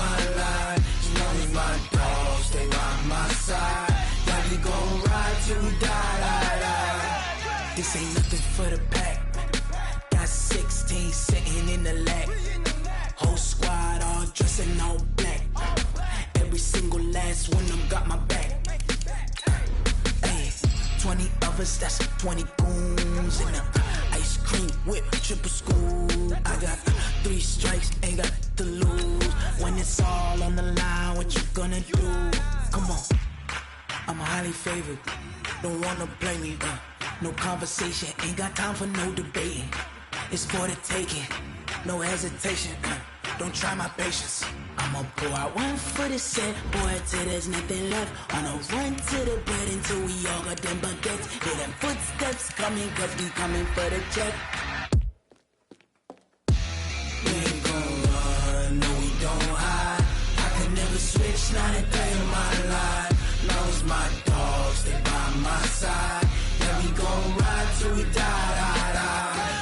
my line. You know me, my dogs, stay by my side. Yeah, we gon' ride till we die. This ain't nothing for the pack. Got 16 sitting in the lag. Whole squad all dressing all black. Every single last one of them got my back. Hey, 20 of us, that's 20 goons in the ice cream whip, triple scoop. I got 3 strikes, ain't got to lose. When it's all on the line, what you gonna do? Come on, I'm highly favored. Don't wanna play me, no conversation, ain't got time for no debating. It's for the taking, no hesitation. Don't try my patience. I'ma pour out one for the set, boy, till there's nothing left. On a run to the bread until we all got them baguettes. Hear them footsteps coming, cause we coming for the check. We ain't gon' run, no we don't hide. I could never switch, not a day in my life. Long as my dogs stay by my side. Yeah, we gon' ride till we die.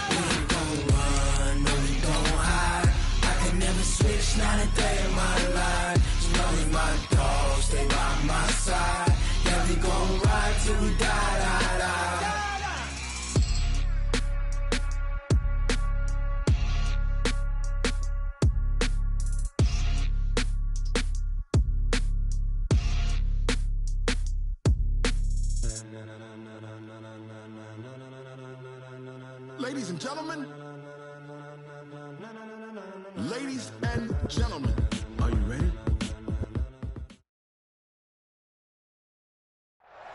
We ain't gon' run, no we don't hide. I could never switch, not a day in my life. As long as my dogs stay by my side. Yeah, we gon' ride till we die. Ladies and gentlemen, are you ready?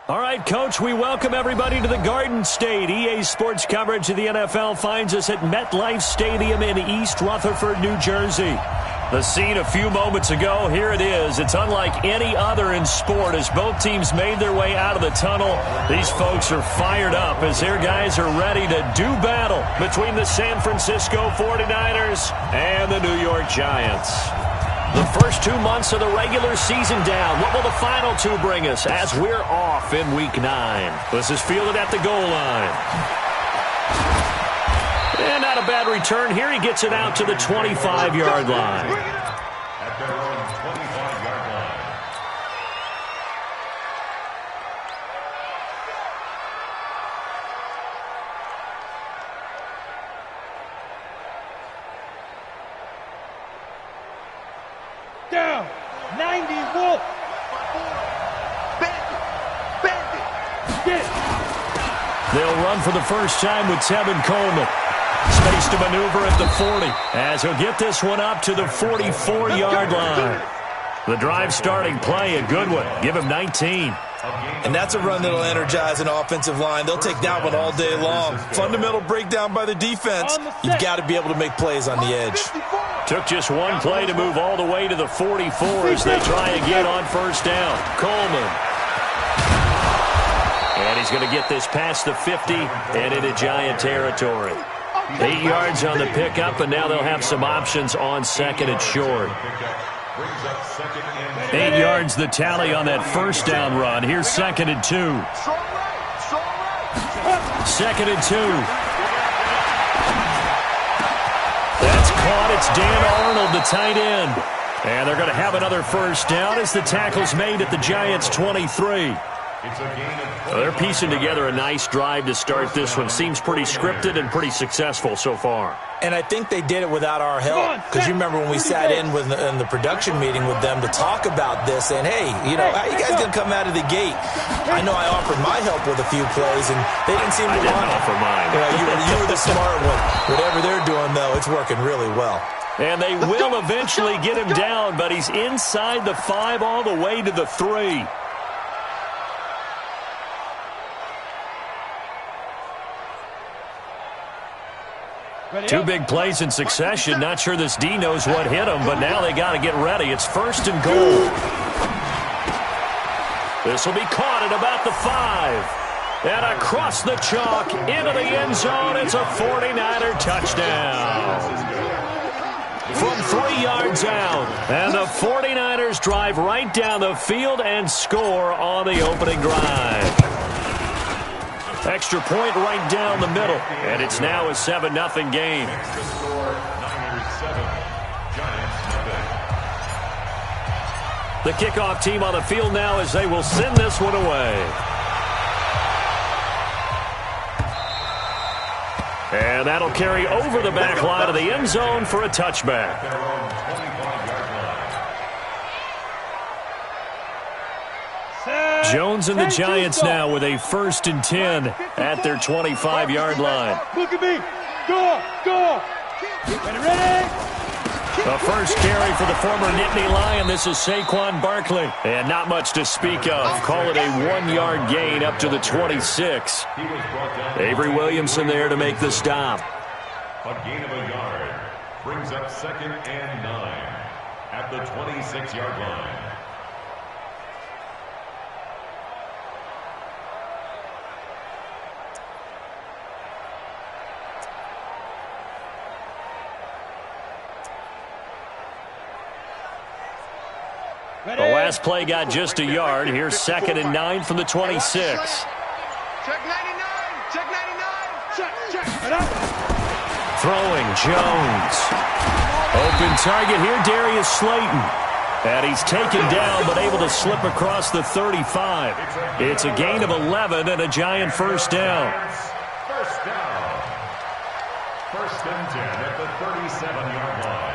All right, Coach, we welcome everybody to the Garden State. EA Sports coverage of the NFL finds us at MetLife Stadium in East Rutherford, New Jersey. The scene a few moments ago, here it is. It's unlike any other in sport as both teams made their way out of the tunnel. These folks are fired up as their guys are ready to do battle between the San Francisco 49ers and the New York Giants. The first 2 months of the regular season down. What will the final 2 bring us as we're off in Week 9? This is fielded at the goal line. And not a bad return here. He gets it out to the 25-yard line. At their own 25-yard line. Down, 90 Wolf. Bandit. They'll run for the first time with Tevin Coleman. Space to maneuver at the 40 as he'll get this one up to the 44-yard line. The drive starting play, a good one. Give him 19. And that's a run that'll energize an offensive line. They'll take that one all day long. Fundamental breakdown by the defense. You've got to be able to make plays on the edge. Took just one play to move all the way to the 44 as they try again on first down. Coleman. And he's going to get this past the 50 and into Giant territory. 8 yards on the pickup, and now they'll have some options on second and short. 8 yards the tally on that first down run. Here's second and 2. Second and 2. That's caught. It's Dan Arnold, the tight end. And they're going to have another first down as the tackle's made at the Giants' 23. Well, they're piecing together a nice drive to start this one. Seems pretty scripted and pretty successful so far. And I think they did it without our help. Because you remember when we sat in the production meeting with them to talk about this, and hey, you know, how you guys going to come out of the gate? I know I offered my help with a few plays, and they didn't seem to want it. I didn't offer mine. You were the smart one. Whatever they're doing, though, it's working really well. And they will eventually get him down, but he's inside the 5 all the way to the 3. Two big plays in succession. Not sure this D knows what hit him, but now they got to get ready. It's first and goal. This will be caught at about the 5. And across the chalk into the end zone. It's a 49er touchdown. From 3 yards out. And the 49ers drive right down the field and score on the opening drive. Extra point right down the middle. And it's now a 7-0 game. The kickoff team on the field now as they will send this one away. And that'll carry over the back line of the end zone for a touchback. Jones and the Giants now with a 1st and 10 at their 25-yard line. Look at me. Go. Ready? The first carry for the former Nittany Lion. This is Saquon Barkley. And not much to speak of. Call it a 1-yard gain up to the 26. Avery Williamson there to make the stop. A gain of a yard brings up 2nd and 9 at the 26-yard line. The last play got just a yard. Here's 2nd and 9 from the 26. Check 99. Check. Throwing Jones. Open target here, Darius Slayton. And he's taken down but able to slip across the 35. It's a gain of 11 and a Giant first down. First down. 1st and 10 at the 37-yard line.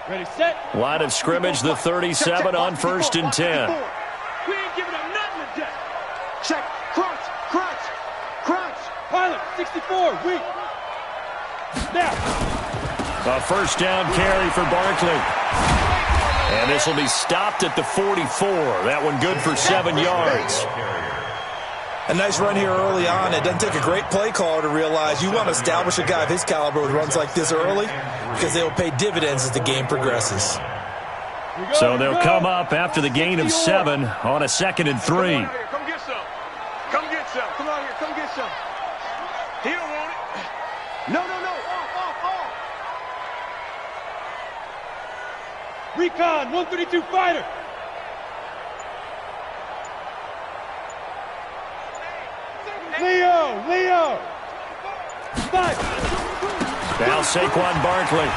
Ready, set. Line of scrimmage, the 37 on 1st and 10. We ain't giving up nothing today. Check. Crunch. Pilot, 64, weak. Now. A first down carry for Barkley. And this will be stopped at the 44. That one good for 7 yards. A nice run here early on. It doesn't take a great play caller to realize you want to establish a guy of his caliber with runs like this early because they will pay dividends as the game progresses. So they'll come up after the gain of 7 on a 2nd and 3. Come get some. Come on here. Come get some. He don't want it. No. Off. Recon, 132 fighter. Leo. 5. Now Saquon Barkley.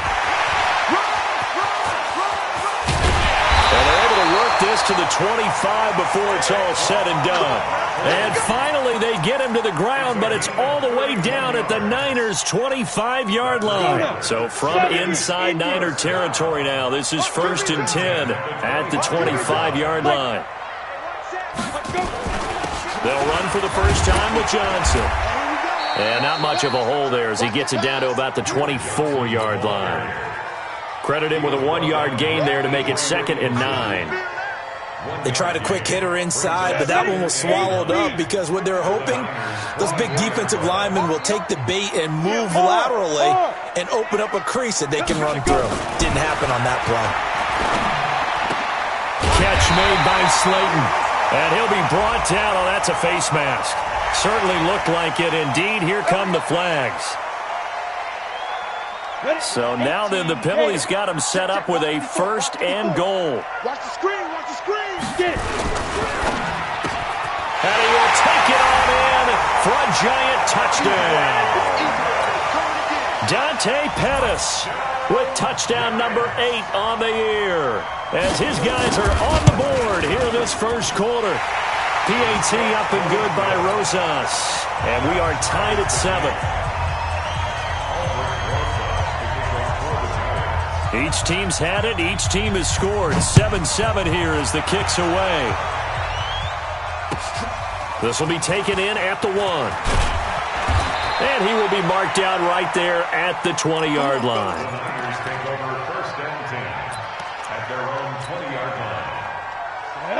And they're able to work this to the 25 before it's all said and done. And finally they get him to the ground, but it's all the way down at the Niners' 25-yard line. So from inside Niner territory now, this is 1st and 10 at the 25-yard line. They'll run for the first time with Johnson. And not much of a hole there as he gets it down to about the 24-yard line. Credit him with a 1-yard gain there to make it 2nd and 9. They tried a quick hitter inside, but that one was swallowed up because what they're hoping, those big defensive linemen will take the bait and move laterally and open up a crease that they can run through. Didn't happen on that play. Catch made by Slayton. And he'll be brought down. Oh, that's a face mask. Certainly looked like it. Indeed, here come the flags. So now then the penalty's got him set up with a 1st and goal. Watch the screen. Get it. And he will take it on in for a Giant touchdown. Dante Pettis with touchdown number 8 on the year. As his guys are on the board here in this first quarter. PAT up and good by Rosas. And we are tied at 7. Each team's had it. Each team has scored. 7-7 here as the kick's away. This will be taken in at the 1. And he will be marked out right there at the 20-yard line. The Niners take over 1st and 10 at their own 20-yard line.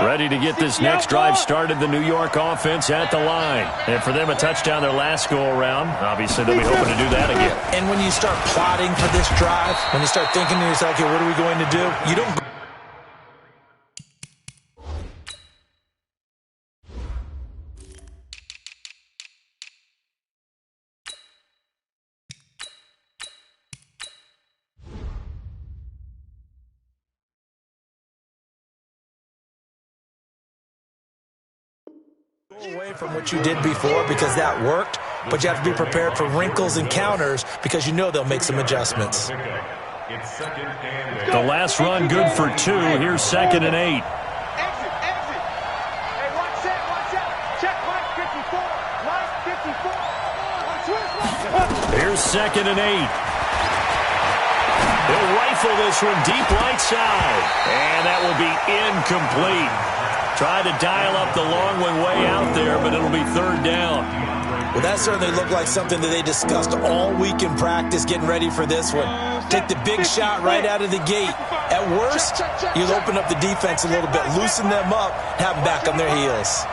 Ready to get this next drive started, the New York offense at the line. And for them, a touchdown their last go-around. Obviously, they'll be hoping to do that again. And when you start plotting for this drive, when you start thinking to yourself, okay, what are we going to do? You don't... away from what you did before because that worked. but you have to be prepared for wrinkles and counters because you know they'll make some adjustments. The last run good for 2. Here's 2nd and 8. Exit. Hey, watch that. Check Mike 54. Mike 54. Here's 2nd and 8. He'll rifle this one deep right side. And that will be incomplete. Tried to dial up the long one way out there, but it'll be 3rd down. Well, that certainly looked like something that they discussed all week in practice getting ready for this one. Take the big shot right out of the gate. At worst, you'll open up the defense a little bit, loosen them up, have them back on their heels.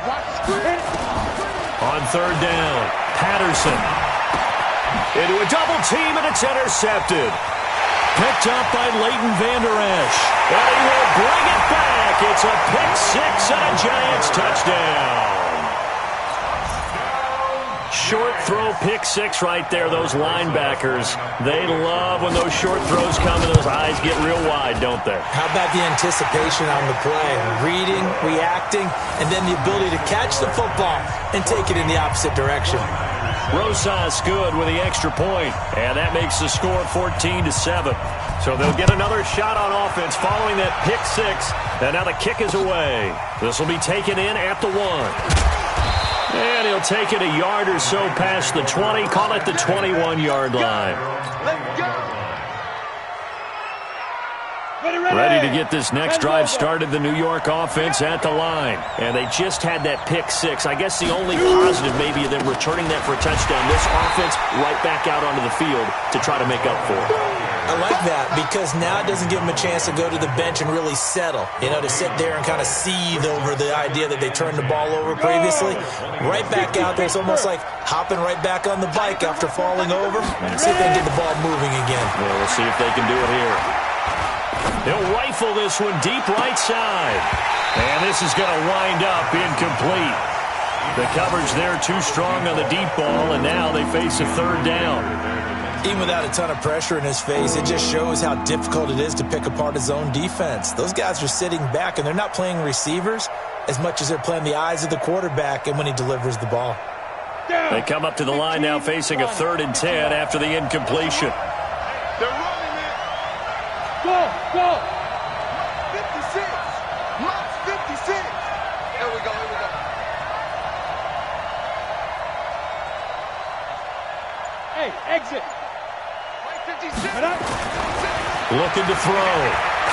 On 3rd down, Patterson. Into a double team, and it's intercepted. Picked up by Leighton Vander Esch. And he will bring it back. It's a pick 6 and a Giants touchdown. Short throw, pick 6 right there. Those linebackers, they love when those short throws come and those eyes get real wide, don't they? How about the anticipation on the play? Reading, reacting, and then the ability to catch the football and take it in the opposite direction. Rosas good with the extra point, and that makes the score 14-7. So they'll get another shot on offense following that pick 6, and now the kick is away. This will be taken in at the 1. And he'll take it a yard or so past the 20, call it the 21-yard line. Let's go. Ready to get this next drive started, the New York offense at the line. And they just had that pick 6. I guess the only positive maybe of them returning that for a touchdown. This offense right back out onto the field to try to make up for it. I like that because now it doesn't give them a chance to go to the bench and really settle. You know, to sit there and kind of seethe over the idea that they turned the ball over previously. Right back out there. It's almost like hopping right back on the bike after falling over. See if they can get the ball moving again. Well, we'll see if they can do it here. He'll rifle this one deep right side. And this is going to wind up incomplete. The coverage there too strong on the deep ball, and now they face a 3rd down. Even without a ton of pressure in his face, it just shows how difficult it is to pick apart his own defense. Those guys are sitting back, and they're not playing receivers as much as they're playing the eyes of the quarterback and when he delivers the ball. They come up to the line now facing a 3rd and 10 after the incompletion. They're running, man. Go. 56. Mike's 56. Here we go. Hey, exit. Mike 56. Looking to throw.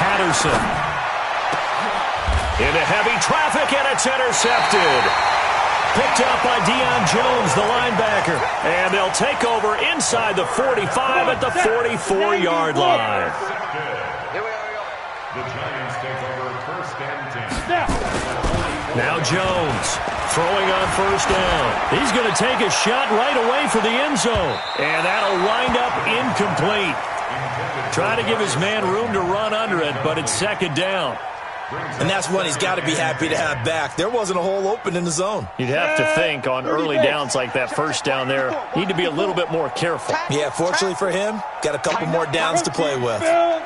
Patterson. Into heavy traffic, and it's intercepted. Picked up by Deion Jones, the linebacker. And they'll take over inside the 45 at the 44-yard line. Here we go. The Giants take over 1st and 10. Now Jones throwing on 1st down. He's going to take a shot right away for the end zone. And that'll wind up incomplete. Trying to give his man room to run under it, but it's 2nd down. And that's one he's got to be happy to have back. There wasn't a hole open in the zone. You'd have to think on early downs like that 1st down there, need to be a little bit more careful. Yeah, fortunately for him, got a couple more downs to play with. Hey!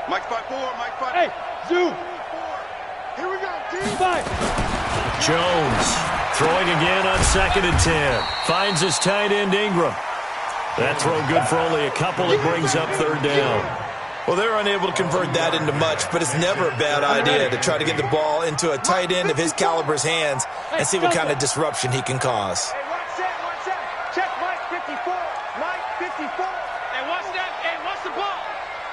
Mike 5-4, Mike 5. Hey, Zoo! Here we go, team. 5. Jones throwing again on 2nd and 10. Finds his tight end Ingram. That throw good for only a couple. It brings up 3rd down. Well, they're unable to convert that into much, but it's never a bad idea to try to get the ball into a tight end of his caliber's hands and see what kind of disruption he can cause. Hey, watch that. Check Mike 54. Mike 54. Hey, watch that. Hey, watch the ball.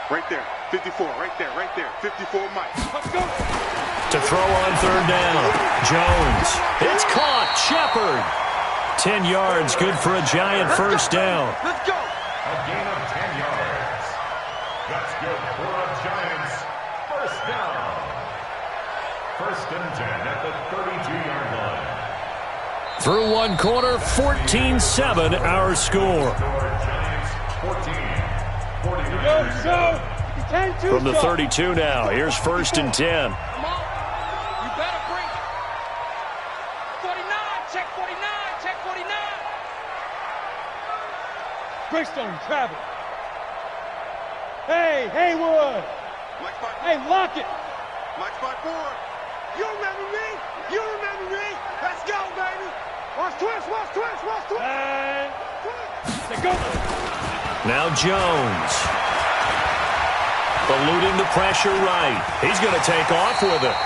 Right there. 54. Right there. 54 Mike. Let's go. To throw on 3rd down. Jones. It's caught. Shepard. 10 yards. Good for a Giant 1st down. Let's go. A gain of 10 yards. That's good for a Giants 1st down. 1st and 10 at the 32-yard line. Through one quarter, 14-7 our score. Giants 14. 40 From the 32 now. Here's 1st and 10. Come on. You better bring it. 49. Check 49. Check 49. Greystone travel. Hey. Hey, Haywood. Hey, lock it. Mike 5-4. You remember me? You remember me? Let's go, baby. Watch twist, watch twist, watch twist. And twist. Go. Now Jones. Eluding the pressure right. He's going to take off with it.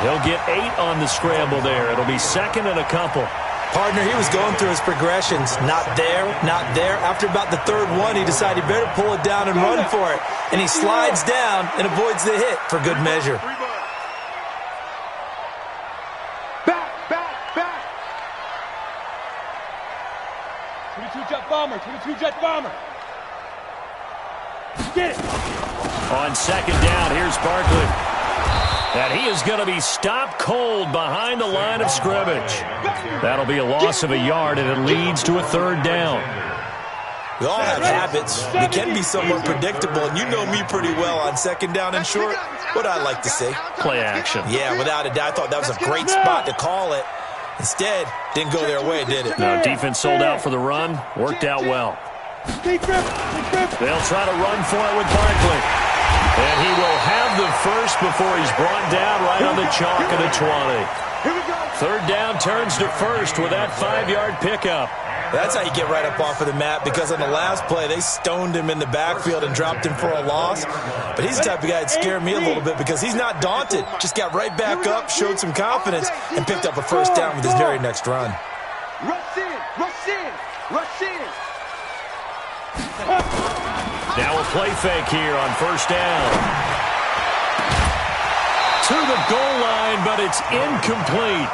He'll get 8 on the scramble there. It'll be second and a couple. Partner, he was going through his progressions. Not there, not there. After about the third one, he decided he better pull it down and run for it. And he slides down and avoids the hit for good measure. Back. 22 jet bomber, 22 jet bomber. Get it. On second down, here's Barkley. And he is going to be stopped cold behind the line of scrimmage. That'll be a loss of a yard, and it leads to a third down. We all have habits. We can be somewhat predictable, and you know me pretty well on second down and short. What I like to say. Play action. Yeah, without a doubt. I thought that was a great spot to call it. Instead, didn't go their way, did it? No, defense sold out for the run. Worked out well. They'll try to run for it with Barkley. And he will have the first before he's brought down right on the chalk of the 20. Third down turns to first with that 5-yard pickup. That's how you get right up off of the mat, because on the last play, they stoned him in the backfield and dropped him for a loss. But he's the type of guy that scared me a little bit because he's not daunted. Just got right back up, showed some confidence, and picked up a first down with his very next run. Rush in. Now a play fake here on first down. To the goal line, but it's incomplete.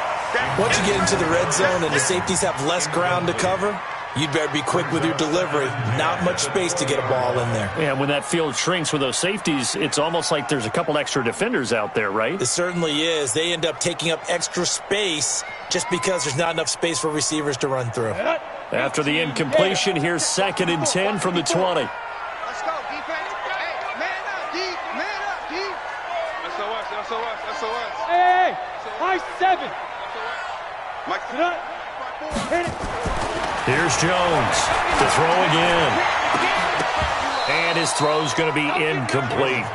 Once you get into the red zone and the safeties have less ground to cover, you'd better be quick with your delivery. Not much space to get a ball in there. Yeah, when that field shrinks with those safeties, it's almost like there's a couple extra defenders out there, right? It certainly is. They end up taking up extra space just because there's not enough space for receivers to run through. After the incompletion, here's second and 10 from the 20. Let's go, defense. Hey, man up, D. Man up, D. SOS. Hey, high 7. Mike, hit it. Here's Jones to throw again. And his throw's going to be incomplete.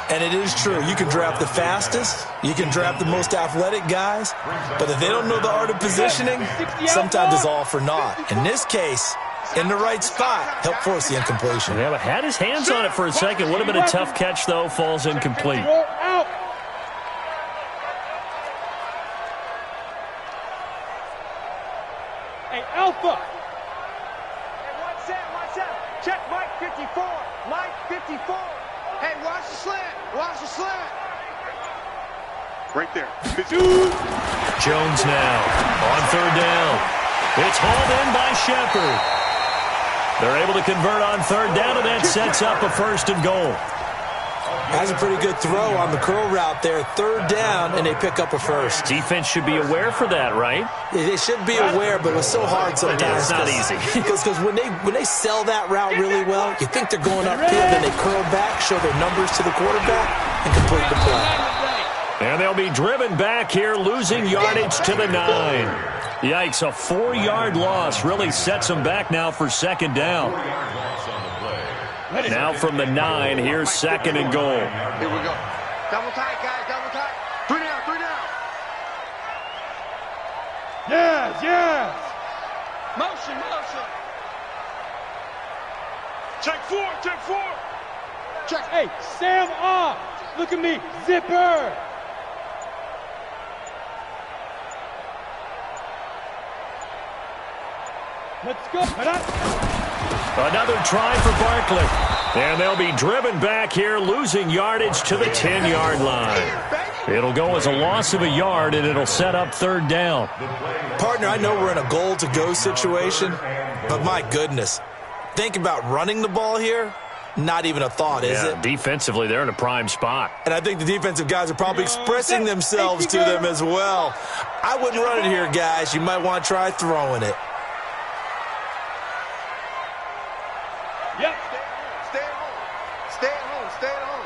And it is true. You can draft the fastest. You can draft the most athletic guys. But if they don't know the art of positioning, sometimes it's all for naught. In this case, in the right spot, helped force the incompletion. Yeah, but had his hands on it for a second. Would have been a tough catch, though. Falls incomplete. Out. Hey, Alpha. Hey, one set. Check Mike 54. Mike 54. Hey, watch the slant. Right there. Jones now on third down. It's hauled in by Shepard. They're able to convert on third down, and that sets up a first and goal. Has a pretty good throw on the curl route there. Third down, and they pick up a first. Defense should be aware for that, right? They should be aware, but it's so hard sometimes. It's not easy. Because when they sell that route really well, you think they're going upfield, then they curl back, show their numbers to the quarterback, and complete the play. And they'll be driven back here, losing yardage to the 9. Yikes, a 4-yard loss really sets them back now for second down. Now from the 9, here's second and goal. Here we go. Double tight, guys, double tight. 3 down. Yes. Motion. Check 4. Check. Hey, Sam off. Look at me. Zipper. Let's go. Another try for Barkley. And they'll be driven back here, losing yardage to the 10-yard line. It'll go as a loss of a yard, and it'll set up third down. Partner, I know we're in a goal-to-go situation, but my goodness, think about running the ball here. Not even a thought, is it? Defensively, they're in a prime spot. And I think the defensive guys are probably expressing themselves to them as well. I wouldn't run it here, guys. You might want to try throwing it. Yep. Stay at home.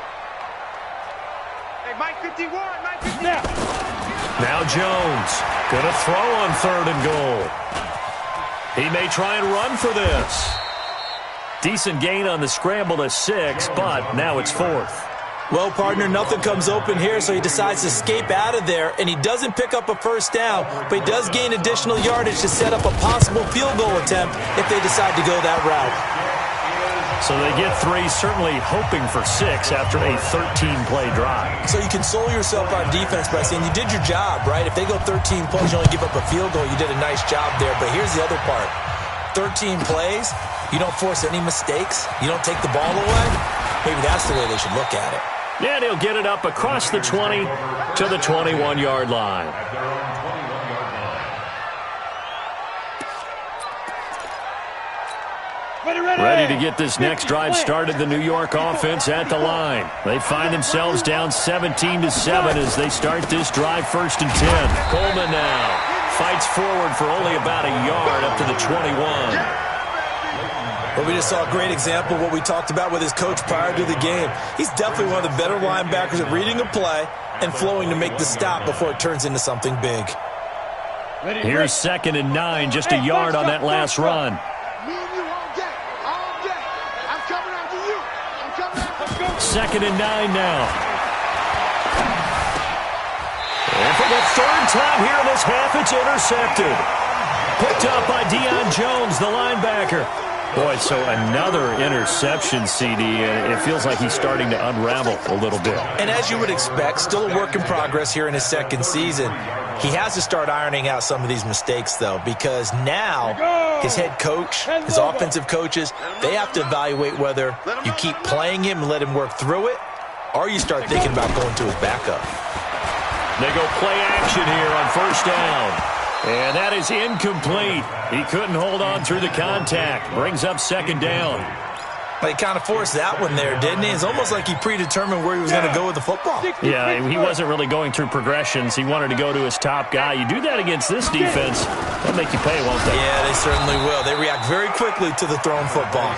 Hey, Mike 51, Mike 50. Now Jones going to throw on third and goal. He may try and run for this. Decent gain on the scramble to 6, but now it's 4th. Well, partner, nothing comes open here, so he decides to escape out of there, and he doesn't pick up a first down, but he does gain additional yardage to set up a possible field goal attempt if they decide to go that route. So they get 3, certainly hoping for 6 after a 13-play drive. So you console yourself on defense by saying you did your job, right? If they go 13 plays, you only give up a field goal, you did a nice job there. But here's the other part. 13 plays, you don't force any mistakes, you don't take the ball away. Maybe that's the way they should look at it. And he'll get it up across the 20 to the 21-yard line. Ready to get this next drive started, the New York offense at the line. They find themselves down 17-7 as they start this drive, 1st and 10. Coleman now fights forward for only about a yard up to the 21. Well, we just saw a great example of what we talked about with his coach prior to the game. He's definitely one of the better linebackers at reading a play and flowing to make the stop before it turns into something big. Here's 2nd and 9, just a yard on that last run. 2nd and 9 now. And for the 3rd time here in this half, it's intercepted. Picked up by Deion Jones, the linebacker. Boy, so another interception, CD, and it feels like he's starting to unravel a little bit. And as you would expect, still a work in progress here in his 2nd season. He has to start ironing out some of these mistakes, though, because now his head coach, his offensive coaches, they have to evaluate whether you keep playing him and let him work through it, or you start thinking about going to his backup. They go play action here on 1st down. And that is incomplete. He couldn't hold on through the contact. Brings up 2nd down. He kind of forced that one there, didn't he? It's almost like he predetermined where he was going to go with the football. Yeah, he wasn't really going through progressions. He wanted to go to his top guy. You do that against this defense, they'll make you pay, won't they? Yeah, they certainly will. They react very quickly to the thrown football.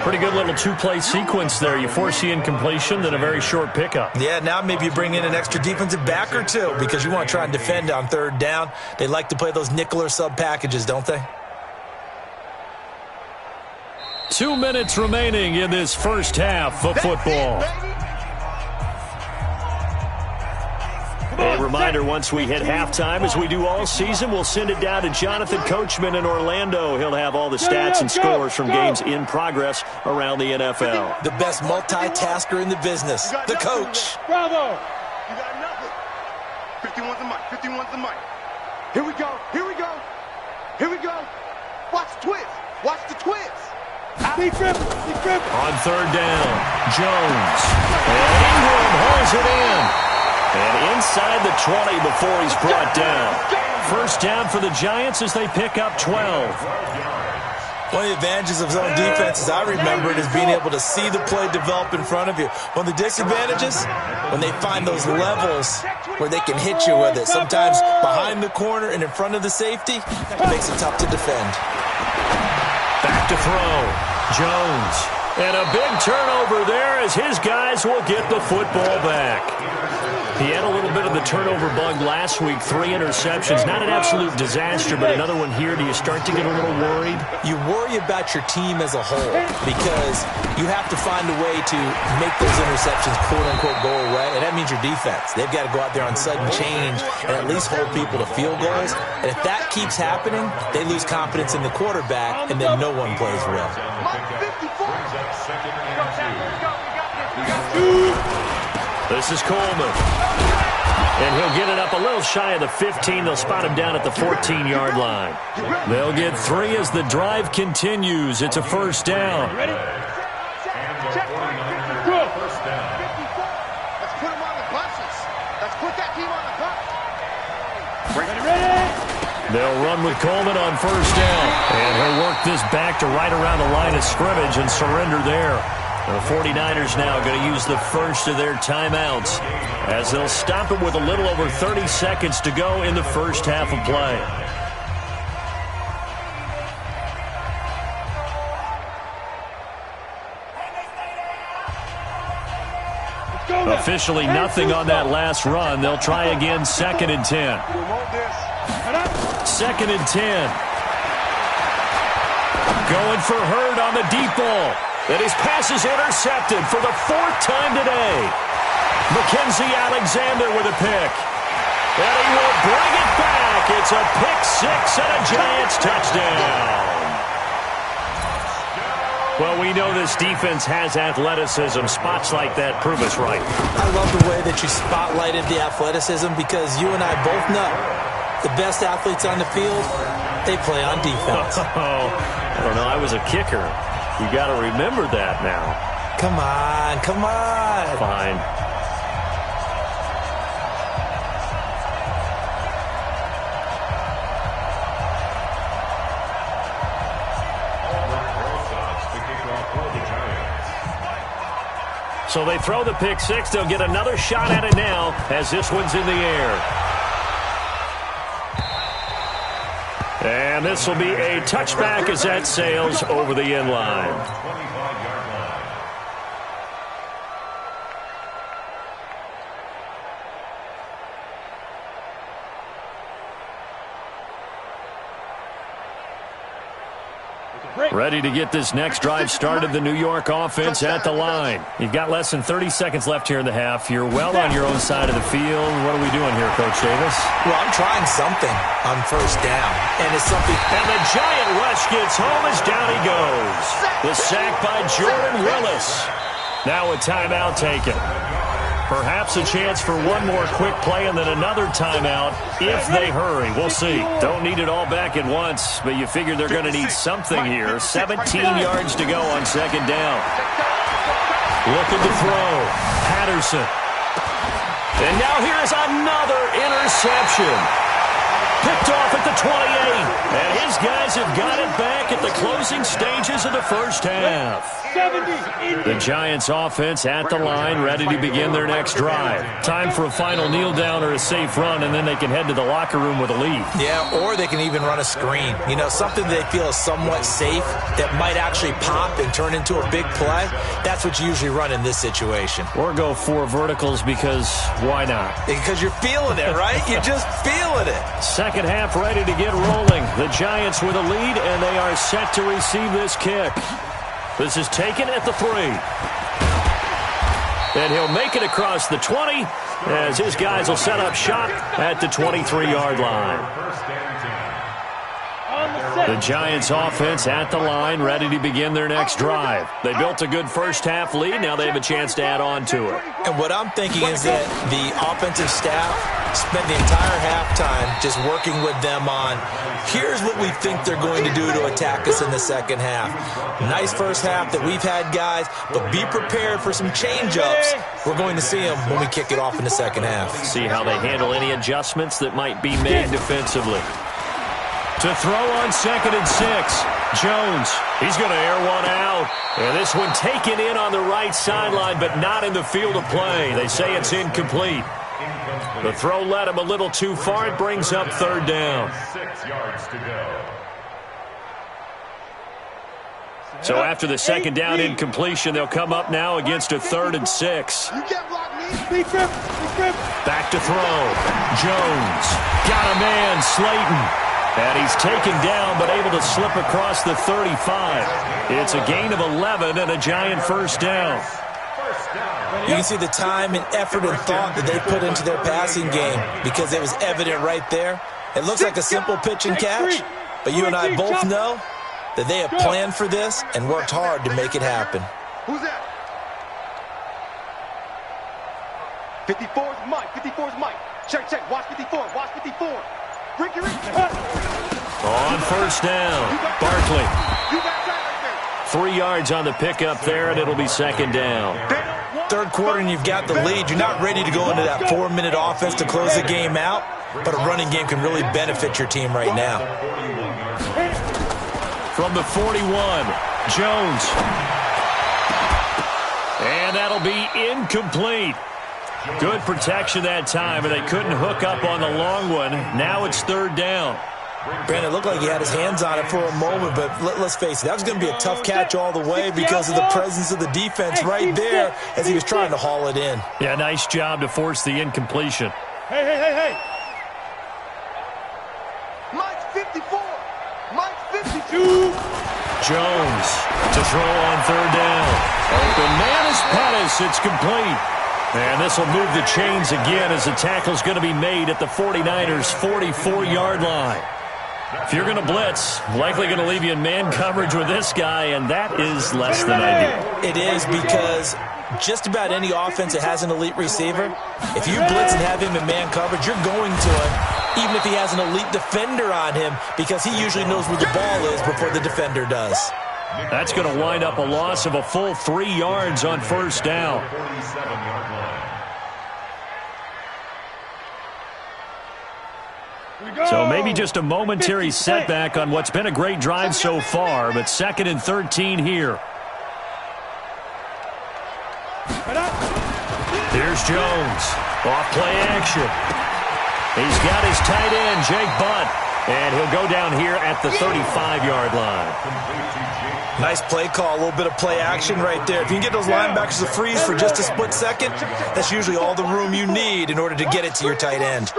Pretty good little 2-play sequence there. You force the incompletion, then a very short pickup. Yeah, now maybe you bring in an extra defensive back or two because you want to try and defend on 3rd down. They like to play those nickel or sub packages, don't they? 2 minutes remaining in this first half of football. A reminder, once we hit halftime, as we do all season, we'll send it down to Jonathan Coachman in Orlando. He'll have all the stats and scores from games in progress around the NFL. The best multitasker in the business, the coach. Bravo! You got nothing. 51's the mic, 51's the mic. Here we go, here we go, here we go. Watch the twist, watch the twist. Be driven, be driven. On 3rd down, Jones. And Ingram holds it in. And inside the 20 before he's brought down. 1st down for the Giants as they pick up 12. One of the advantages of zone defense, as I remember it, is being able to see the play develop in front of you. One of the disadvantages, when they find those levels where they can hit you with it. Sometimes behind the corner and in front of the safety, it makes it tough to defend. Back to throw. Jones. And a big turnover there as his guys will get the football back. He had a little bit of the turnover bug last week, 3 interceptions. Not an absolute disaster, but another one here. Do you start to get a little worried? You worry about your team as a whole because you have to find a way to make those interceptions, quote-unquote, go away, and that means your defense. They've got to go out there on sudden change and at least hold people to field goals. And if that keeps happening, they lose confidence in the quarterback, and then no one plays well. This is Coleman. And he'll get it up a little shy of the 15. They'll spot him down at the 14-yard line. They'll get 3 as the drive continues. It's a 1st down. Ready? Check. Good. First down. 54. Let's put him on the buses. Let's put that team on the bus. Ready? They'll run with Coleman on 1st down. And he'll work this back to right around the line of scrimmage and surrender there. The 49ers now going to use the first of their timeouts as they'll stop it with a little over 30 seconds to go in the first half of play. Officially nothing on that last run. They'll try again, 2nd and 10. 2nd and 10. Going for Hurd on the deep ball. And his pass is intercepted for the 4th time today. Mackenzie Alexander with a pick. And he will bring it back. It's a pick 6 and a Giants touchdown. Well, we know this defense has athleticism. Spots like that prove us right. I love the way that you spotlighted the athleticism because you and I both know the best athletes on the field, they play on defense. Oh, I don't know. I was a kicker. You got to remember that now. Come on, come on. Fine. So they throw the pick 6. They'll get another shot at it now as this one's in the air. And this will be a touchback as that sails over the end line. Ready to get this next drive started, the New York offense at the line. You've got less than 30 seconds left here in the half. You're well on your own side of the field. What are we doing here, Coach Davis? Well, I'm trying something on first down. And it's something. And the giant rush gets home as down he goes. The sack by Jordan Willis. Now a timeout taken. Perhaps a chance for one more quick play and then another timeout if they hurry. We'll see. Don't need it all back at once, but you figure they're going to need something here. 17 yards to go on second down. Looking to throw. Patterson. And now here's another interception. Picked off at the 28. And his guys have got it back at the closing stages of the first half. The Giants offense at the line, ready to begin their next drive. Time for a final kneel down or a safe run, and then they can head to the locker room with a lead. Yeah, or they can even run a screen. You know, something they feel is somewhat safe that might actually pop and turn into a big play. That's what you usually run in this situation. Or go 4 verticals because why not? Because you're feeling it, right? You're just feeling it. Second half ready to get rolling. The Giants with a lead, and they are set to receive this kick. This is taken at the 3. And he'll make it across the 20 as his guys will set up shop at the 23-yard line. The Giants offense at the line, ready to begin their next drive. They built a good first half lead. Now they have a chance to add on to it. And what I'm thinking is that the offensive staff spent the entire halftime just working with them on, here's what we think they're going to do to attack us in the second half. Nice first half that we've had, guys, but be prepared for some change-ups. We're going to see them when we kick it off in the second half. See how they handle any adjustments that might be made defensively. To throw on 2nd and 6. Jones, he's going to air one out. And this one taken in on the right sideline, but not in the field of play. They say it's incomplete. The throw led him a little too far. It brings up 3rd down. 6 yards to go. So after the second down incompletion, they'll come up now against a 3rd and 6. Back to throw. Jones. Got a man, Slayton. And he's taken down, but able to slip across the 35. It's a gain of 11 and a Giant first down. You can see the time and effort and thought that they put into their passing game because it was evident right there. It looks like a simple pitch and catch, but you and I both know that they have planned for this and worked hard to make it happen. Who's that? 54 is Mike. 54 is Mike. Check, check. Watch 54. Watch 54. Ricky. On first down, Barkley. 3 yards on the pickup there, and it'll be 2nd down. 3rd quarter, and you've got the lead. You're not ready to go into that 4-minute offense to close the game out, but a running game can really benefit your team right now. From the 41, Jones. And that'll be incomplete. Good protection that time, and they couldn't hook up on the long one. Now it's 3rd down. Brandon, it looked like he had his hands on it for a moment, but let's face it, that was going to be a tough catch all the way because of the presence of the defense right there as he was trying to haul it in. Yeah, nice job to force the incompletion. Hey. Mike's 54. Mike's 52. Jones to throw on third down. Open man is Pettis. It's complete. And this will move the chains again as the tackle's going to be made at the 49ers' 44-yard line. If you're going to blitz, likely going to leave you in man coverage with this guy, and that is less than ideal. It is, because just about any offense that has an elite receiver, if you blitz and have him in man coverage, you're going to him, even if he has an elite defender on him, because he usually knows where the ball is before the defender does. That's going to wind up a loss of a full 3 yards on first down. So maybe just a momentary setback on what's been a great drive so far, but 2nd and 13 here. Here's Jones. Off play action. He's got his tight end, Jake Butt, and he'll go down here at the 35-yard line. Nice play call, a little bit of play action right there. If you can get those linebackers to freeze for just a split second, that's usually all the room you need in order to get it to your tight end.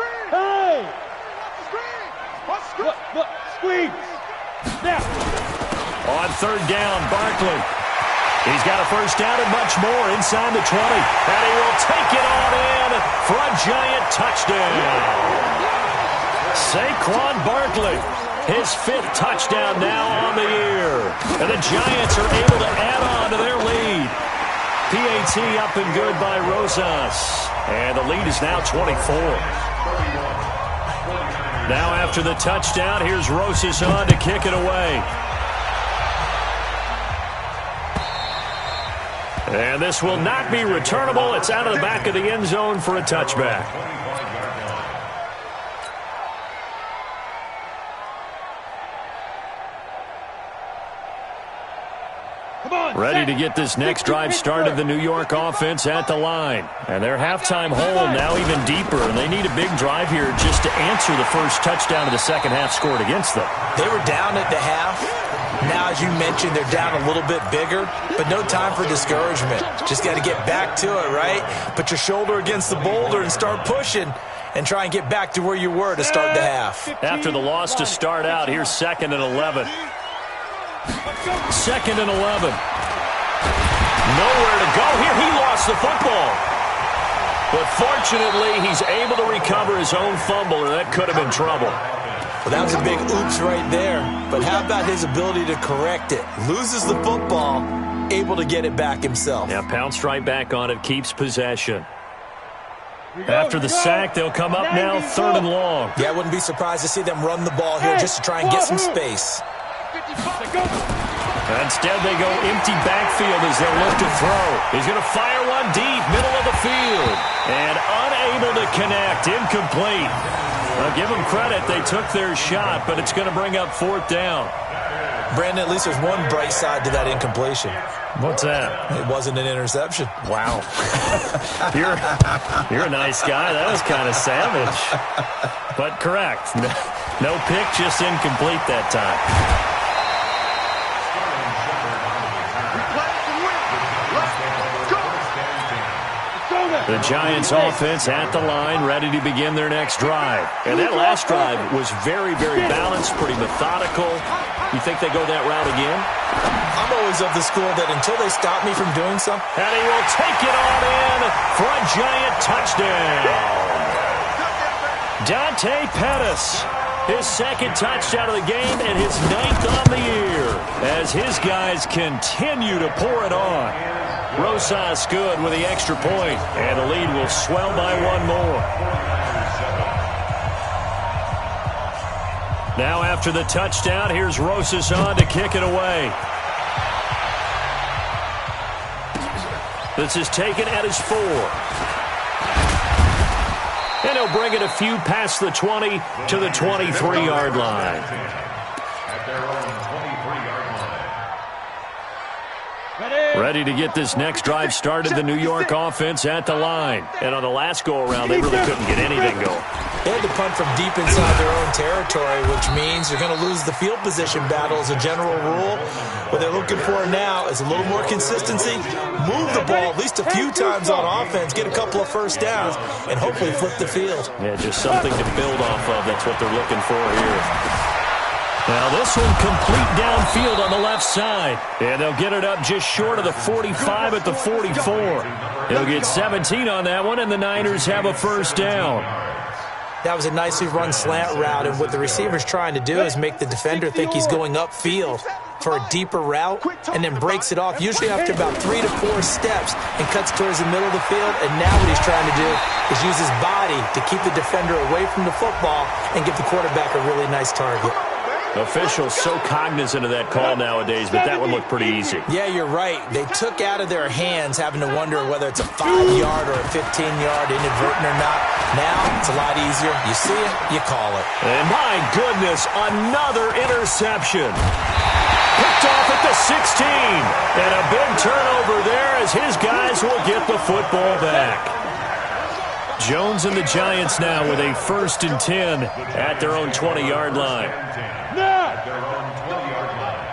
Squeeze. Now. On third down, Barkley. He's got a first down and much more inside the 20. And he will take it on in for a giant touchdown. Saquon Barkley, his 5th touchdown now on the year. And the Giants are able to add on to their lead. PAT up and good by Rosas. And the lead is now 24. Now after the touchdown, here's Rosas on to kick it away. And this will not be returnable. It's out of the back of the end zone for a touchback. Ready to get this next drive started, the New York offense at the line. And their halftime hole now even deeper, and they need a big drive here just to answer the first touchdown of the second half scored against them. They were down at the half. Now, as you mentioned, they're down a little bit bigger, but no time for discouragement. Just got to get back to it, right? Put your shoulder against the boulder and start pushing and try and get back to where you were to start the half. After the loss to start out, here's 2nd and 11. 2nd and 11. Nowhere to go here. He lost the football. But fortunately, he's able to recover his own fumble, and that could have been trouble. Well, that was a big oops right there. But how about his ability to correct it? Loses the football, able to get it back himself. Yeah, pounced right back on it, keeps possession. After the sack, they'll come up now 3rd and long. Yeah, I wouldn't be surprised to see them run the ball here just to try and get some space. Instead, they go empty backfield as they look to throw. He's going to fire one deep, middle of the field. And unable to connect, incomplete. Well, give them credit, they took their shot, but it's going to bring up 4th down. Brandon, at least there's one bright side to that incompletion. What's that? It wasn't an interception. Wow. You're a nice guy. That was kind of savage. But correct. No pick, just incomplete that time. The Giants offense at the line, ready to begin their next drive. And that last drive was very, very balanced, pretty methodical. You think they go that route again? I'm always of the school that until they stop me from doing something. And he will take it on in for a giant touchdown. Dante Pettis, his 2nd touchdown of the game and his 9th on the year as his guys continue to pour it on. Rosas good with the extra point, and the lead will swell by 1 more. Now after the touchdown, here's Rosas on to kick it away. This is taken at his 4. And he'll bring it a few past the 20 to the 23-yard line. At their own 23-yard line. Ready to get this next drive started, the New York offense at the line. And on the last go-around, they really couldn't get anything going. They had to punt from deep inside their own territory, which means they're going to lose the field position battle as a general rule. What they're looking for now is a little more consistency, move the ball at least a few times on offense, get a couple of first downs, and hopefully flip the field. Yeah, just something to build off of. That's what they're looking for here. Now this one complete downfield on the left side. And they'll get it up just short of the 45 at the 44. He'll get 17 on that one, and the Niners have a first down. That was a nicely run slant route, and what the receiver's trying to do is make the defender think he's going upfield for a deeper route and then breaks it off, usually after about 3 to 4 steps, and cuts towards the middle of the field. And now what he's trying to do is use his body to keep the defender away from the football and give the quarterback a really nice target. Officials so cognizant of that call nowadays, but that one looked pretty easy. Yeah, you're right. They took out of their hands having to wonder whether it's a 5-yard or a 15-yard, inadvertent or not. Now it's a lot easier. You see it, you call it. And my goodness, another interception. Picked off at the 16. And a big turnover there as his guys will get the football back. Jones and the Giants now with a 1st and 10 at their own 20-yard line. At their own 20-yard line.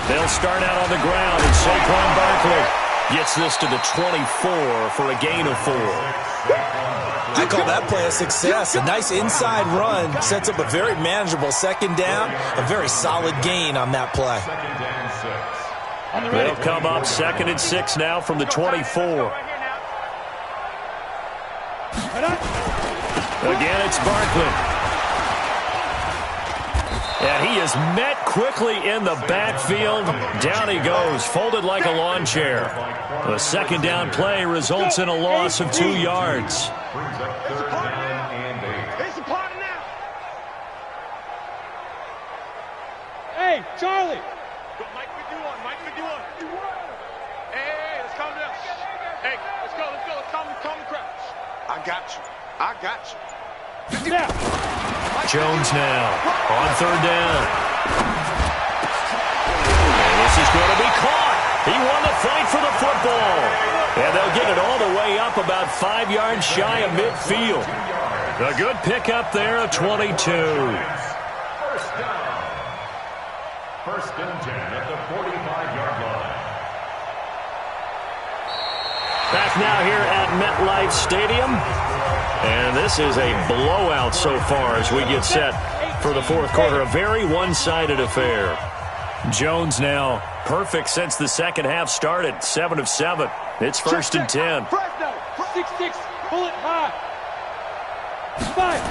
They'll start out on the ground, and Saquon Barkley gets this to the 24 for a gain of 4. I call that play a success. A nice inside run sets up a very manageable 2nd down, a very solid gain on that play. 2nd and 6. They'll come up 2nd and 6 now from the 24. Again, it's Barkley. And he is met quickly in the backfield. Down he goes, folded like a lawn chair. The 2nd down play results in a loss of 2 yards. Brings up 3rd down and 8. It's a party now. Hey, Charlie. Mike, what you want? Mike, what you want? Hey, let's calm down. Hey, let's go. Let's calm the crowd. I got you. Now. Jones now on 3rd down. And this is going to be caught. He won the fight for the football. And they'll get it all the way up about 5 yards shy of midfield. A good pickup there of 22. 1st down. 1st and 10 at the 45-yard line. Back now here at MetLife Stadium. And this is a blowout so far as we get set for the 4th quarter. A very one-sided affair. Jones now perfect since the 2nd half started. 7 of 7. It's 1st and 10. 6-6, pull it high. 5.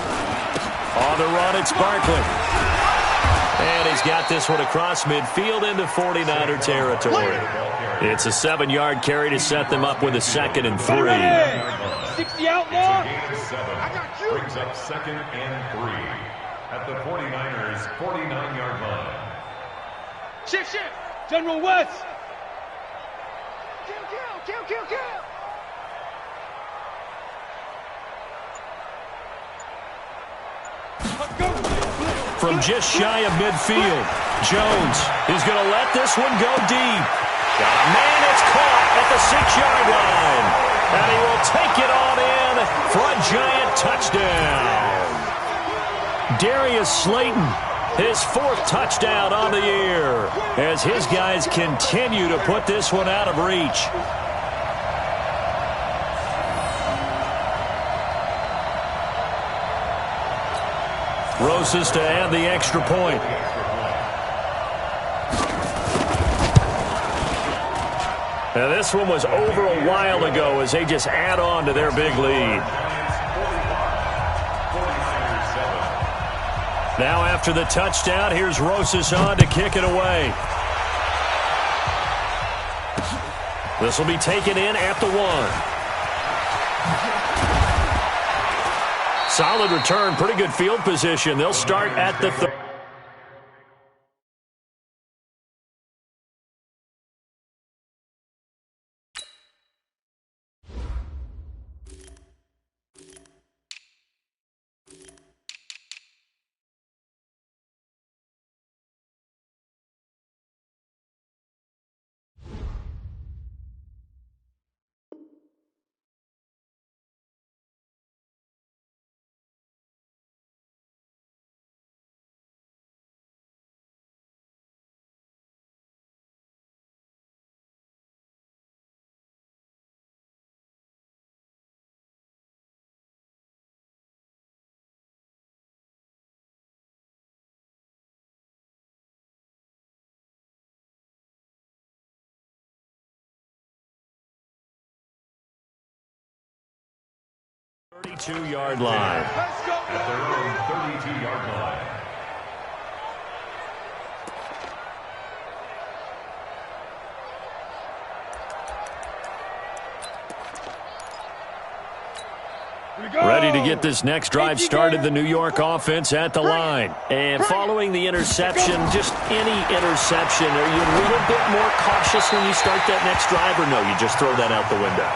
On the run, it's Barkley. And he's got this one across midfield into 49er territory. It's a 7-yard carry to set them up with a 2nd and 3. 60 outlaw. Gain of 7. Brings up 2nd and 3 at the 49ers 49-yard line. Shift. General West. Kill. From just shy of midfield, Jones is going to let this one go deep. Got a man that's caught at the 6-yard line. And he will take it on in for a giant touchdown. Darius Slayton, his 4th touchdown on the year, as his guys continue to put this one out of reach. Rosas to add the extra point. Now this one was over a while ago as they just add on to their big lead. Now after the touchdown, here's Rosas on to kick it away. This will be taken in at the 1. Solid return, pretty good field position. They'll start at the 30. 32-yard line. At their own 32-yard line. Ready to get this next drive started, the New York offense at the line. And following the interception, just any interception, are you a little bit more cautious when you start that next drive, or no, you just throw that out the window?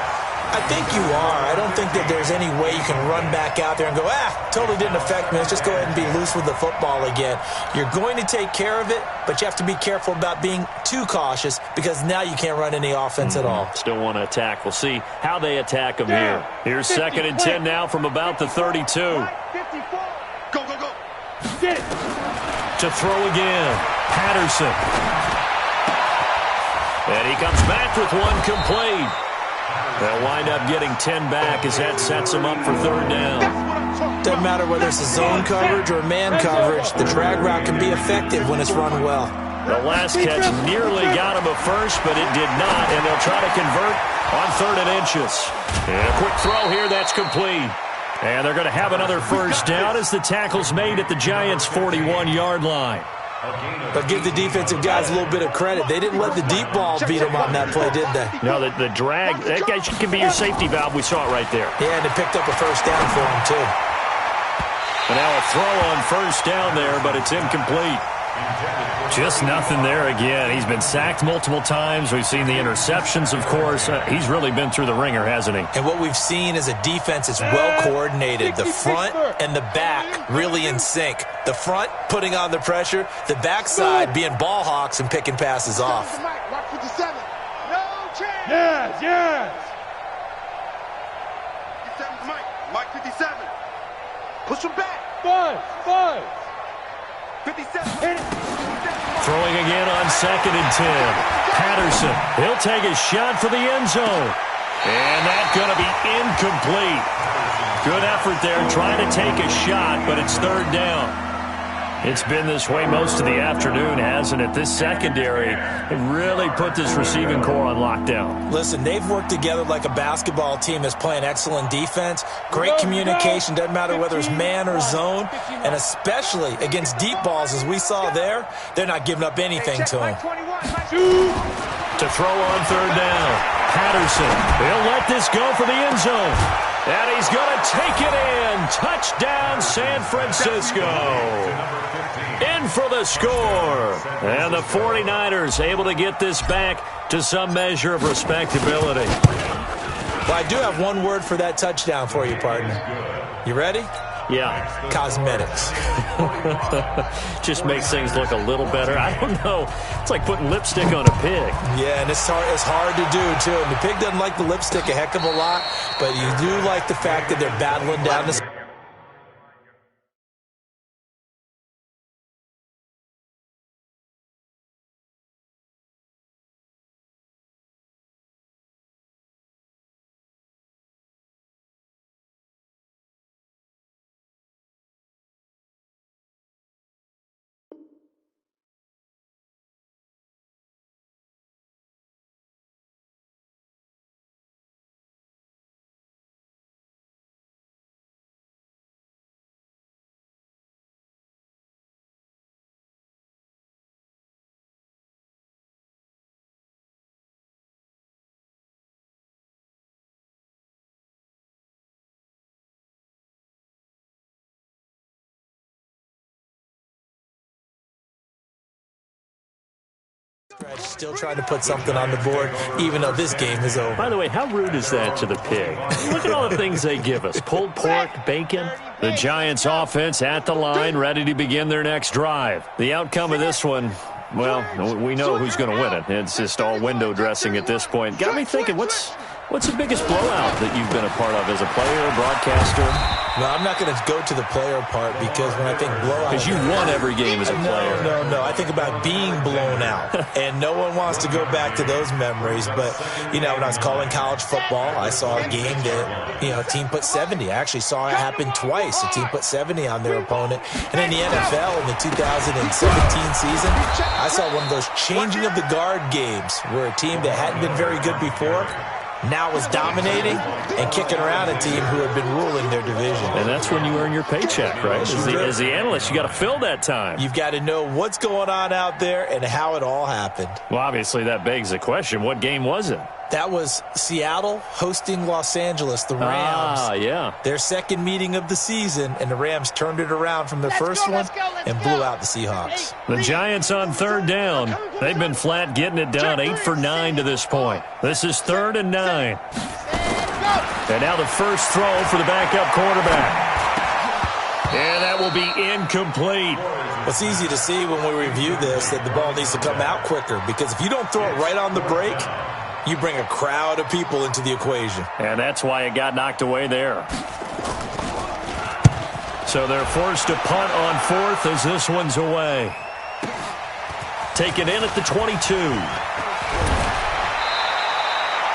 I think you are. I don't think that there's any way you can run back out there and go, totally didn't affect me. Let's just go ahead and be loose with the football again. You're going to take care of it, but you have to be careful about being too cautious because now you can't run any offense at all. Still want to attack. We'll see how they attack them here. Here's 2nd and 10 now from about the 32. Go, go, go. To throw again, Patterson. And he comes back with one complete. They'll wind up getting 10 back as that sets them up for 3rd down. Doesn't matter whether it's a zone coverage or man coverage, the drag route can be effective when it's run well. The last catch nearly got him a first, but it did not, and they'll try to convert on 3rd and inches. And a quick throw here, that's complete. And they're going to have another first down as the tackle's made at the Giants' 41-yard line. But give the defensive guys a little bit of credit. They didn't let the deep ball beat them on that play, did they? No, the drag, that guy can be your safety valve. We saw it right there. Yeah, and they picked up a first down for him, too. And now a throw on first down there, but it's incomplete. Just nothing there again. He's been sacked multiple times. We've seen the interceptions, of course. He's really been through the ringer, hasn't he? And what we've seen is a defense that's well-coordinated. The front and the back really in sync. The front putting on the pressure. The backside being ball hawks and picking passes off. Mark 57. No chance. Yes. 57's Mike. Mike 57. Push him back. Five. 57. Hit it. Throwing again on 2nd and 10. Patterson, he'll take a shot for the end zone. And that's going to be incomplete. Good effort there trying to take a shot, but it's 3rd down. It's been this way most of the afternoon, hasn't it? This secondary really put this receiving core on lockdown. Listen, they've worked together like a basketball team that's playing excellent defense. Great communication, doesn't matter whether it's man or zone. And especially against deep balls, as we saw there, they're not giving up anything to them. To throw on 3rd down, Patterson. He'll let this go for the end zone. And he's going to take it in. Touchdown, San Francisco. In for the score. And the 49ers able to get this back to some measure of respectability. Well, I do have one word for that touchdown for you, partner. You ready? Yeah. Cosmetics. Just makes things look a little better. I don't know. It's like putting lipstick on a pig. Yeah, and it's hard to do, too. And the pig doesn't like the lipstick a heck of a lot, but you do like the fact that they're battling down the... Still trying to put something on the board, even though this game is over. By the way, how rude is that to the pig? Look at all the things they give us. Pulled pork, bacon. The Giants offense at the line, ready to begin their next drive. The outcome of this one, well, we know who's going to win it. It's just all window dressing at this point. Got me thinking, what's the biggest blowout that you've been a part of as a player, broadcaster? No, I'm not going to go to the player part because when I think blowout... Because you won every game as a player. No. I think about being blown out. And no one wants to go back to those memories. But, when I was calling college football, I saw a game that, a team put 70. I actually saw it happen twice. A team put 70 on their opponent. And in the NFL in the 2017 season, I saw one of those changing of the guard games where a team that hadn't been very good before now was dominating and kicking around a team who had been ruling their division. And that's when you earn your paycheck, right? As the analyst, you got to fill that time. You've got to know what's going on out there and how it all happened. Well, obviously that begs the question, what game was it? That was Seattle hosting Los Angeles, the Rams. Yeah. Their second meeting of the season, and the Rams turned it around from their first one and blew out the Seahawks. The Giants on third down. They've been flat getting it done, 8 for 9 to this point. This is 3rd and 9. And now the first throw for the backup quarterback. And that will be incomplete. It's easy to see when we review this that the ball needs to come out quicker, because if you don't throw it right on the break, you bring a crowd of people into the equation. And that's why it got knocked away there. So they're forced to punt on 4th as this one's away. Taken in at the 22.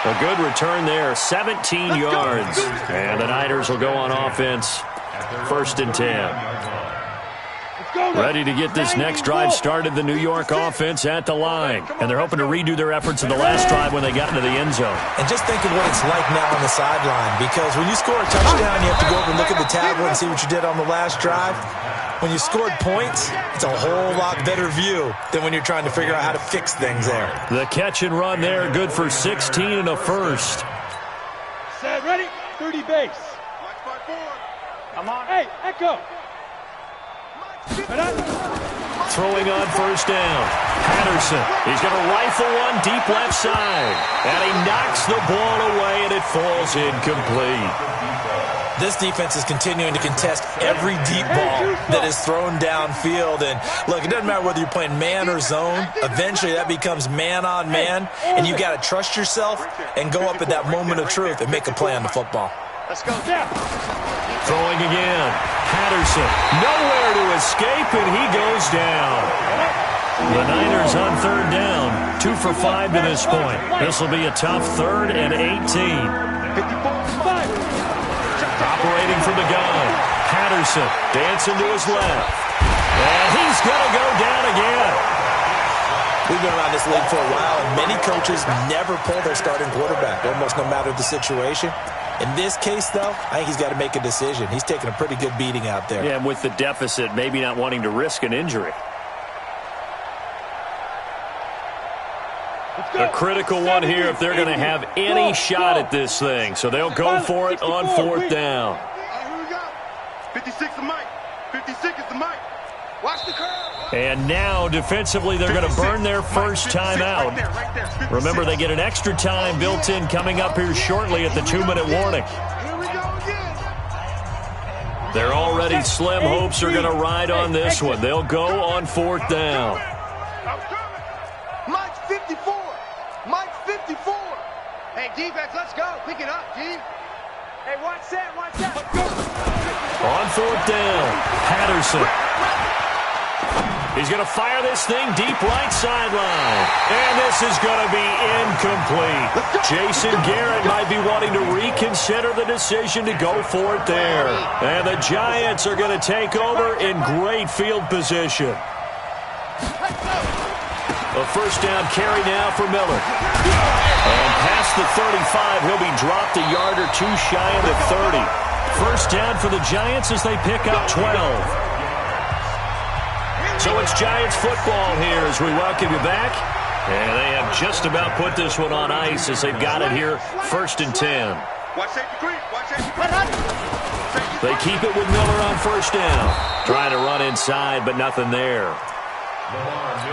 A good return there, 17 yards. And the Niners will go on offense, 1st and 10. Ready to get this next drive started, the New York offense at the line. And they're hoping to redo their efforts in the last drive when they got into the end zone. And just think of what it's like now on the sideline, because when you score a touchdown, you have to go over and look at the tablet and see what you did on the last drive. When you scored points, it's a whole lot better view than when you're trying to figure out how to fix things there. The catch and run there, good for 16 and a first. Set, ready, 30 base. Come on. Hey, Echo. Throwing on first down. Patterson. He's going to rifle one deep left side. And he knocks the ball away, and it falls incomplete. This defense is continuing to contest every deep ball that is thrown downfield. And, look, it doesn't matter whether you're playing man or zone. Eventually, that becomes man on man. And you got to trust yourself and go up at that moment of truth and make a play on the football. Let's go. Yeah. Throwing again. Patterson. Nowhere to escape, and he goes down. The Niners on third down. 2 for 5 to this point. This will be a tough 3rd and 18. Operating from the gun. Patterson dancing to his left. And he's going to go down again. We've been around this league for a while, and many coaches never pull their starting quarterback, almost no matter the situation. In this case, though, I think he's got to make a decision. He's taking a pretty good beating out there. Yeah, and with the deficit, maybe not wanting to risk an injury. A critical one here if they're going to have any shot at this thing. So they'll go for it on 4th down. Here we go. 56 the mic. 56 is the mic. Watch the curve. And now, defensively, they're going to burn their first time out. Remember, they get an extra time built in coming up here shortly at the 2-minute warning. Here we go again. Their already slim hopes are going to ride on this one. They'll go on 4th down. Mike's 54. Mike's 54. Hey, defense, let's go. Pick it up, G. Hey, watch that, watch that. On 4th down, Patterson. He's going to fire this thing deep right sideline. And this is going to be incomplete. Jason Garrett might be wanting to reconsider the decision to go for it there. And the Giants are going to take over in great field position. A first down carry now for Miller. And past the 35, he'll be dropped a yard or two shy of the 30. First down for the Giants as they pick up 12. So it's Giants football here as we welcome you back. And they have just about put this one on ice as they've got it here, 1st and 10. They keep it with Miller on first down. Trying to run inside, but nothing there.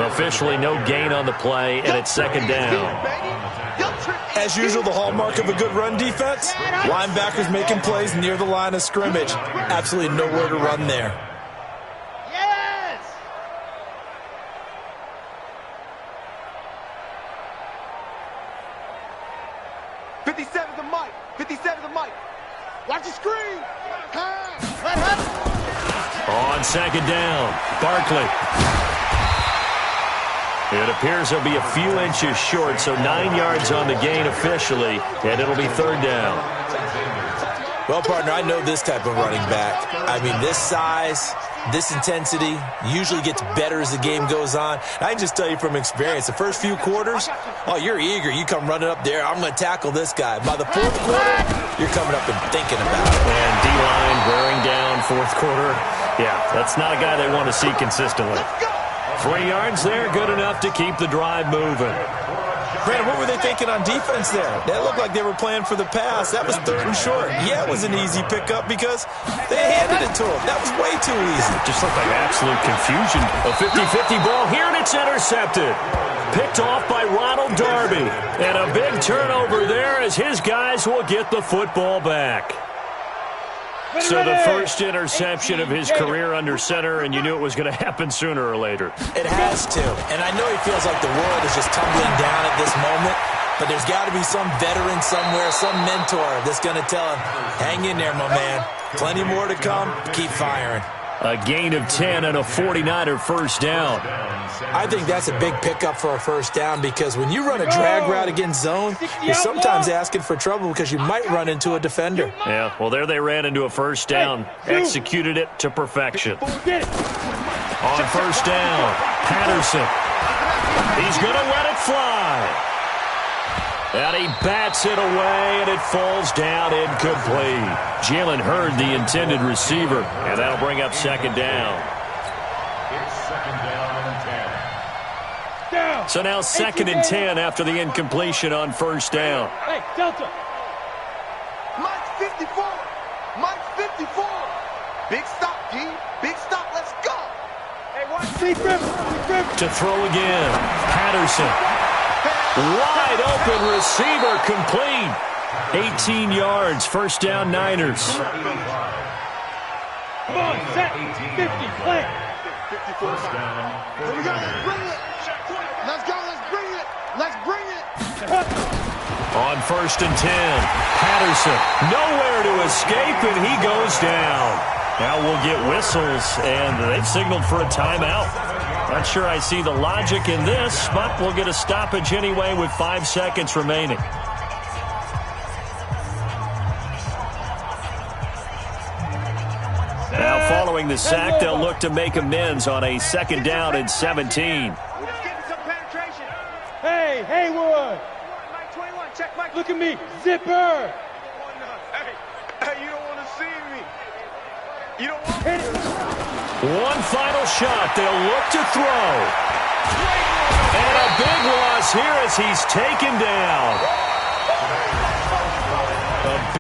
Officially no gain on the play, and it's 2nd down. As usual, the hallmark of a good run defense, linebackers making plays near the line of scrimmage. Absolutely nowhere to run there. 57 the mic. 57 the mic. Watch the screen. On 2nd down, Barkley. It appears he'll be a few inches short, so 9 yards on the gain officially, and it'll be 3rd down. Well, partner, I know this type of running back. I mean, this size, This intensity usually gets better as the game goes on. I can just tell you from experience, the first few quarters, oh, you're eager. You come running up there, I'm going to tackle this guy. By the fourth quarter, you're coming up and thinking about it. And D-line wearing down fourth quarter. Yeah, that's not a guy they want to see consistently. 3 yards there, good enough to keep the drive moving. Brandon, what were they thinking on defense there? That looked like they were playing for the pass. That was 3rd and short. Yeah, it was an easy pickup because they handed it to him. That was way too easy. Just looked like absolute confusion. A 50-50 ball here, and it's intercepted. Picked off by Ronald Darby. And a big turnover there as his guys will get the football back. So the first interception of his career under center, and you knew it was going to happen sooner or later. It has to. And I know he feels like the world is just tumbling down at this moment, but there's got to be some veteran somewhere, some mentor that's going to tell him, hang in there, my man. Plenty more to come. Keep firing. A gain of 10 and a 49er first down. I think that's a big pickup for a first down because when you run a drag route against zone, you're sometimes asking for trouble because you might run into a defender. Yeah, well, there they ran into a first down. Executed it to perfection. On first down, Patterson. He's going to let it fly. And he bats it away, and it falls down incomplete. Jalen Hurd, the intended receiver, and that'll bring up second down. It's second down and 10. So now second and 10 after the incompletion on first down. Hey, Delta. Mike's 54. Mike's 54. Big stop, G. Big stop. Let's go. Hey, watch. To throw again, Patterson. Wide open receiver complete. 18 yards, first down Niners. Come on, set. 50, play. 54. First down. Here we go, let's bring it. Let's go, let's bring it. Let's bring it. On first and 10, Patterson. Nowhere to escape, and he goes down. Now we'll get whistles, and they've signaled for a timeout. Not sure I see the logic in this, but we'll get a stoppage anyway with 5 seconds remaining. Now following the sack, they'll look to make amends on a second down and 17. Let's get some penetration. Hey, Haywood. Mike 21, check Mike. Look at me, zipper. Hey, you don't want to see me. You don't want to hit it. One final shot. They'll look to throw. And a big loss here as he's taken down. A